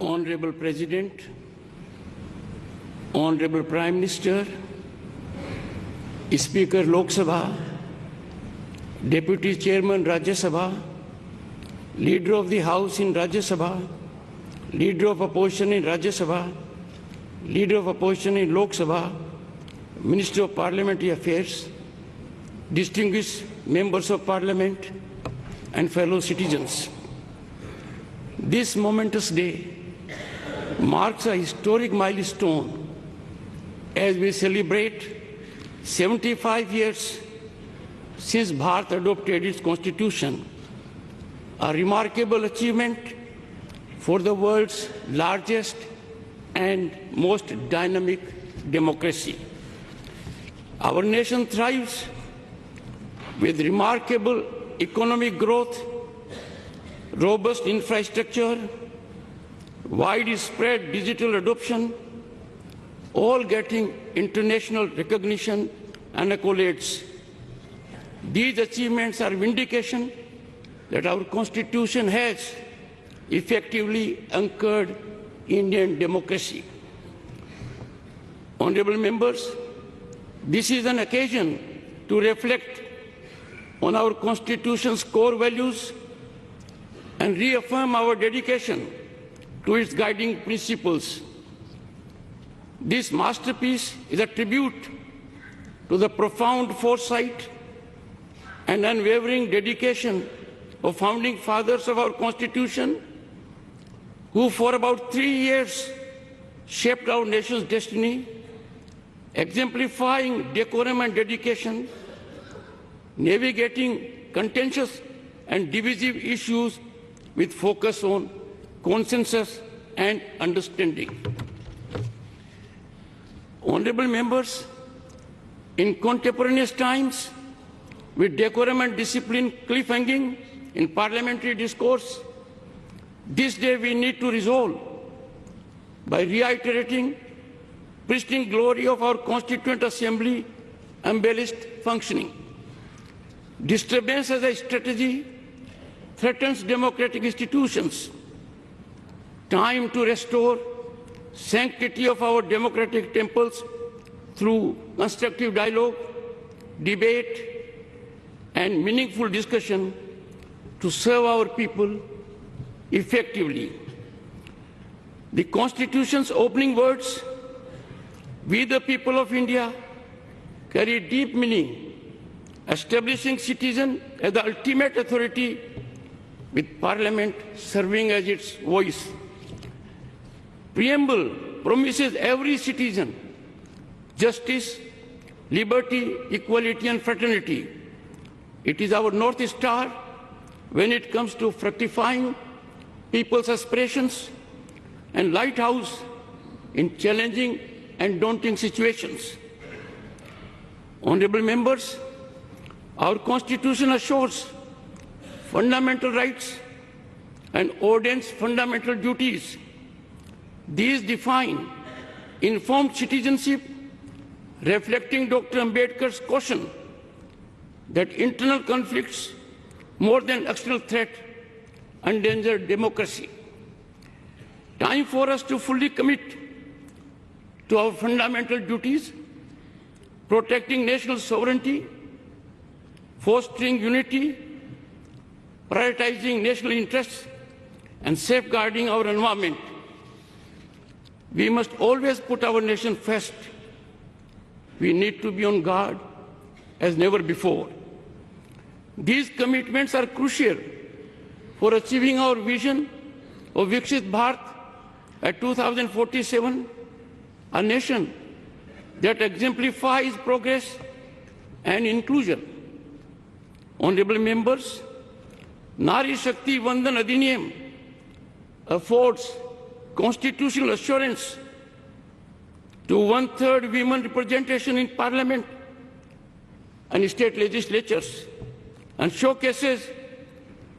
Honorable President, Honorable Prime Minister, Speaker Lok Sabha, Deputy Chairman Rajya Sabha, Leader of the House in Rajya Sabha, Leader of Opposition in Rajya Sabha, Leader of Opposition in Lok Sabha, Minister of Parliamentary Affairs, distinguished members of Parliament, and fellow citizens. This momentous day marks a historic milestone as we celebrate 75 years since Bharat adopted its constitution, a remarkable achievement for the world's largest and most dynamic democracy. Our nation thrives with remarkable economic growth, robust infrastructure, widespread digital adoption, all getting international recognition and accolades. These achievements are vindication that our Constitution has effectively anchored Indian democracy. Honorable members, this is an occasion to reflect on our Constitution's core values and reaffirm our dedication to its guiding principles. This masterpiece is a tribute to the profound foresight and unwavering dedication of founding fathers of our Constitution, who for about 3 years shaped our nation's destiny, exemplifying decorum and dedication, navigating contentious and divisive issues with focus on consensus and understanding. Honorable members, in contemporaneous times, with decorum and discipline cliffhanging in parliamentary discourse, this day we need to resolve by reiterating pristine glory of our Constituent Assembly embellished functioning. Disturbance as a strategy threatens democratic institutions. Time to restore sanctity of our democratic temples through constructive dialogue, debate, and meaningful discussion to serve our people effectively. The Constitution's opening words, "We the people of India," carry deep meaning, establishing citizen as the ultimate authority, with Parliament serving as its voice. Preamble promises every citizen justice, liberty, equality, and fraternity. It is our North Star when it comes to fructifying people's aspirations and lighthouse in challenging and daunting situations. Honorable members, our Constitution assures fundamental rights and ordains fundamental duties. These define informed citizenship, reflecting Dr. Ambedkar's caution that internal conflicts, more than external threat, endanger democracy. Time for us to fully commit to our fundamental duties, protecting national sovereignty, fostering unity, prioritizing national interests, and safeguarding our environment. We must always put our nation first. We need to be on guard as never before. These commitments are crucial for achieving our vision of Viksit Bharat at 2047, a nation that exemplifies progress and inclusion. Honorable members, Nari Shakti Vandan Adhiniyam affords constitutional assurance to 1/3 women representation in Parliament and state legislatures, and showcases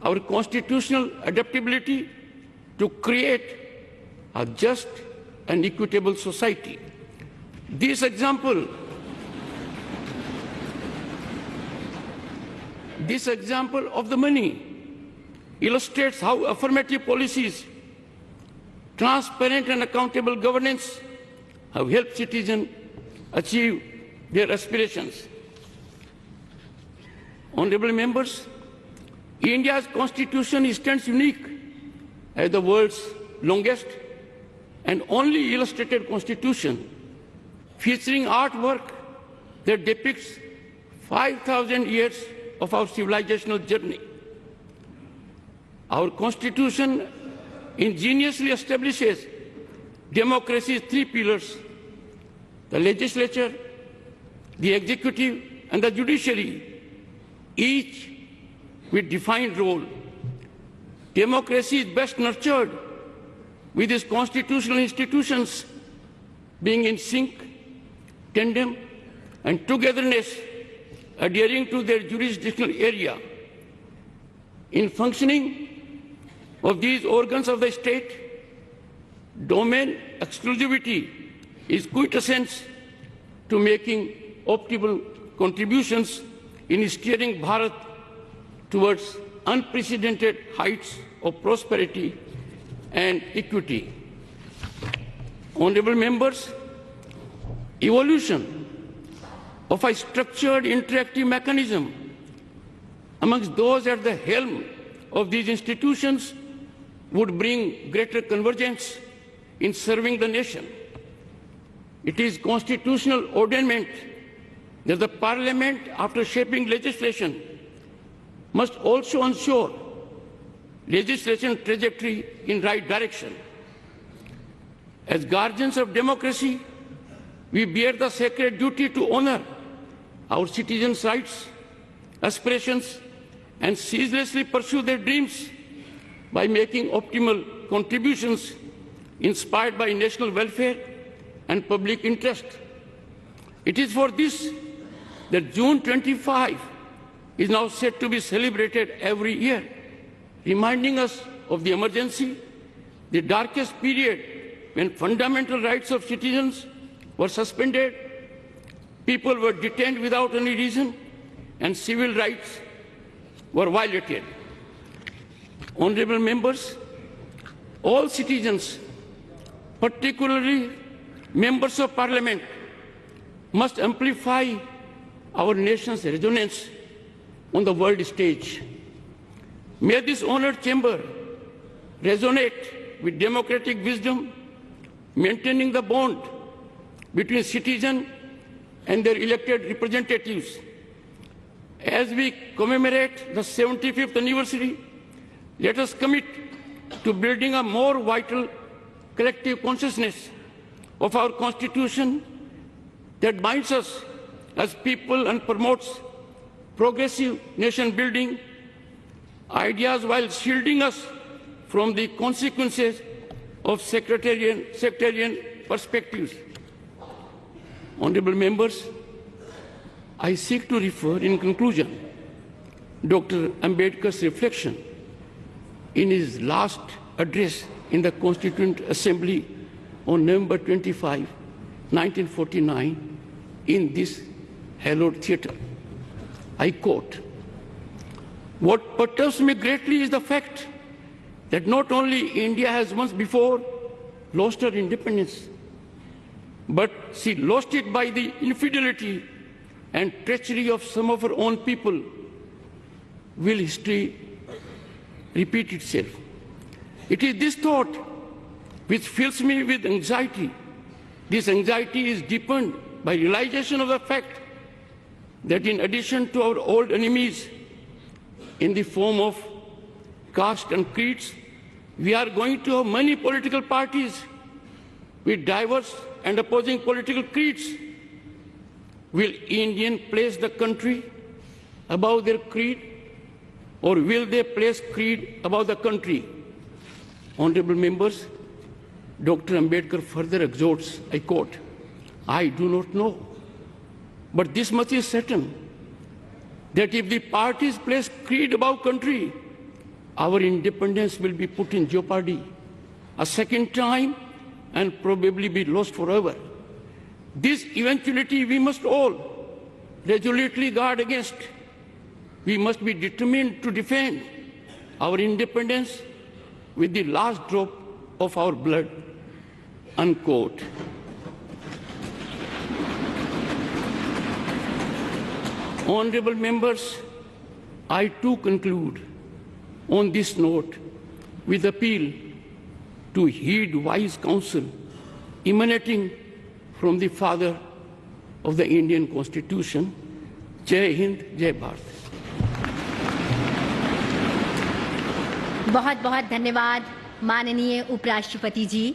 our constitutional adaptability to create a just and equitable society. This example of the many illustrates how affirmative policies transparent and accountable governance have helped citizens achieve their aspirations. Honorable members, India's constitution stands unique as the world's longest and only illustrated constitution, featuring artwork that depicts 5,000 years of our civilizational journey. Our constitution ingeniously establishes democracy's three pillars: the legislature, the executive, and the judiciary, each with defined role. Democracy is best nurtured with its constitutional institutions being in sync, tandem, and togetherness, adhering to their jurisdictional area. In functioning of these organs of the state, domain exclusivity is quintessence to making optimal contributions in steering Bharat towards unprecedented heights of prosperity and equity. Honorable members, evolution of a structured interactive mechanism amongst those at the helm of these institutions would bring greater convergence in serving the nation. It is constitutional ordainment that the Parliament, after shaping legislation, must also ensure legislation trajectory in right direction. As guardians of democracy, we bear the sacred duty to honor our citizens' rights, aspirations, and ceaselessly pursue their dreams by making optimal contributions inspired by national welfare and public interest. It is for this that June 25 is now set to be celebrated every year, reminding us of the emergency, the darkest period when fundamental rights of citizens were suspended, people were detained without any reason, and civil rights were violated. Honorable members, all citizens, particularly members of Parliament, must amplify our nation's resonance on the world stage. May this honored chamber resonate with democratic wisdom, maintaining the bond between citizens and their elected representatives. As we commemorate the 75th anniversary, let us commit to building a more vital collective consciousness of our Constitution that binds us as people and promotes progressive nation building ideas while shielding us from the consequences of sectarian perspectives. Honorable members, I seek to refer in conclusion Dr. Ambedkar's reflection in his last address in the Constituent Assembly on November 25, 1949, in this hallowed theatre. I quote, "What perturbs me greatly is the fact that not only India has once before lost her independence, but she lost it by the infidelity and treachery of some of her own people. Will history repeat itself?" It is this thought which fills me with anxiety. This anxiety is deepened by realization of the fact that in addition to our old enemies in the form of caste and creeds, we are going to have many political parties with diverse and opposing political creeds. Will Indians place the country above their creed, or will they place creed above the country? Honorable members, Dr. Ambedkar further exhorts, I quote, "I do not know, but this much is certain, that if the parties place creed above country, our independence will be put in jeopardy a second time and probably be lost forever. This eventuality we must all resolutely guard against. We must be determined to defend our independence with the last drop of our blood, unquote. Honorable members, I too conclude on this note with appeal to heed wise counsel emanating from the father of the Indian Constitution. Jai Hind, Jai Bharat. बहुत बहुत धन्यवाद माननीय उपराष्ट्रपति जी।